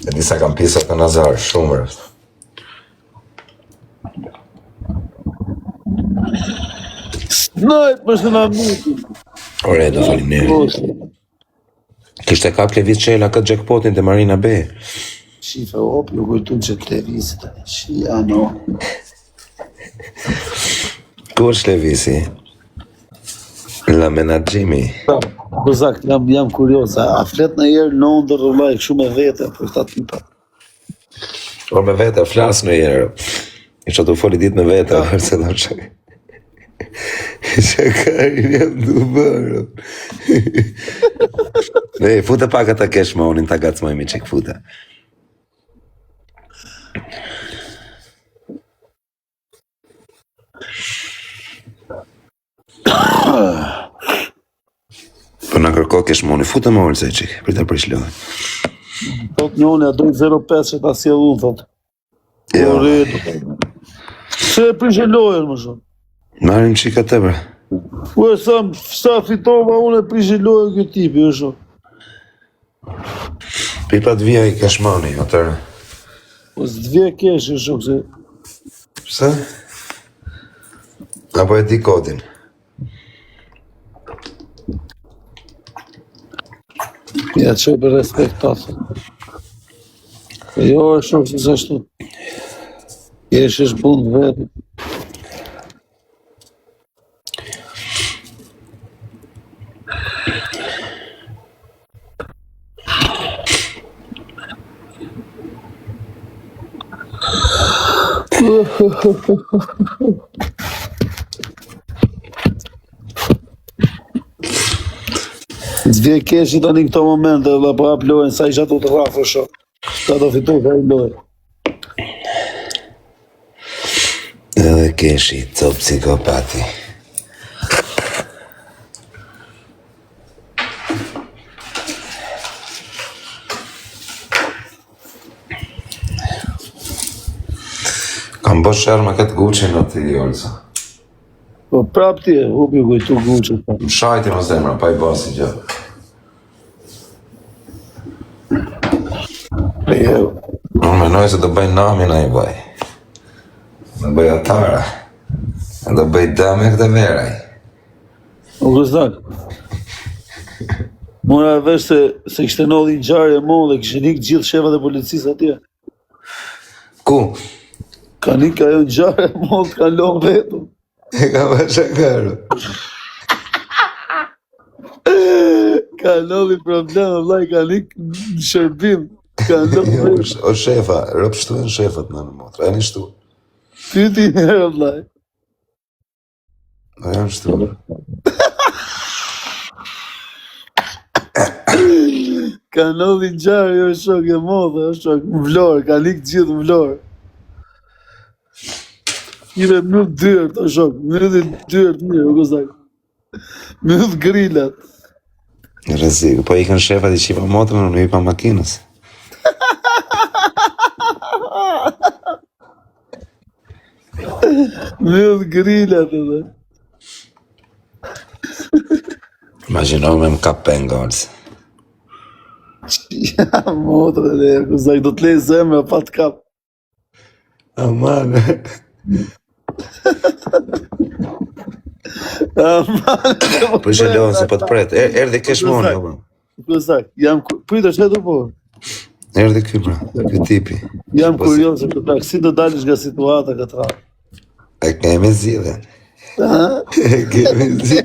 E disa kam pisa të nazar, shumë rëft. Snajt më shë nga miku. Ore, do faleminderit. Kishte kap Levis Çela këtë jackpotin të Marina Bay. Shife, op, ju kujtu që të Levisit, shia, no. Ku është Levisi? La menaxhimi. Bëzakt, jam kurios, a flet në jerë në ndër rëllaj këshu me vete, për këta tipa. O me vete, flas në jerë. Isha të foli dit me vete, se do shak. Shakarin jam të bërë. Fute pak ata kesh më unin, ta gacmoj mi qik fute. Po në kërko kesh më unin, fute më unin se qik, për të prish lojë. Thot një unë, a dojtë 0,5 që ta si unë, thot. Jo. Se e prish e lojën, më shumë. Marim qika të bre. Po e sa fitova unë e prish e lojën kjo tipi, e shumë. Pipat vija i kesh më unin, atërë. Po së dvje kesh, e shumë, se... Pse? Apo e di kodin? Ja që për respektatë. Jo, e shumë se ashtu. Jesh është bund vetë. Zvje keshi tani këto momente dhe po hap lojën sa isha tu të rafë shumë. Ka do fitu ka i lojë. Edhe keshi, cop psikopati. Kam bërë shërë me këtë Gucci në të Jolca. Po prap ti e, hubi kujtu Gucci. Më shajti më zemra, pa i basi gjë. Unë menoj se do bëj namin a i bëj. Do bëj atara. Do bëj dame këtë veraj. O gëzdak. Mora e vesh se kishte nodhi një gjarë e mo dhe kishte nikë gjithë shefat e policisë atje. Ku? Ka nikë ajo një gjarë e mo të ka lonë vetëm. E ka më shakaru. Ka nodhi problem, vlaj, ka nikë në shërbim. Ka nodhi vetëm. O shefa, rëpë shtu e në shefat në motra, e një shtu. Pyti njerë, vlaj. O janë shtu. Ka nodhi një gjarë, jo shok e modhe, o shok, në vlorë, ka nikë gjithë në vlorë. Kime mëllë dyrt, o shok, mëllë dyrt mirë, o gëzak. Mëllë grillat. Në rëzik, po i kënë shefat i qipa motrën, unë i pa makinës. Mëllë grillat, edhe. Imaginoj me më kap pengolës. Ja, motrë, dhe, gëzak, do t'lej zemre, pa t'kap. Aman. Po ishe lohen se po t'pret, erdi kesh moni, o bro. Gëzak, pryta që du po? Erdi ky, bro, ky tipi. Jam kurios se këtë taksi do dalish nga situata këtë rrë. E kemi zile. E kemi zile.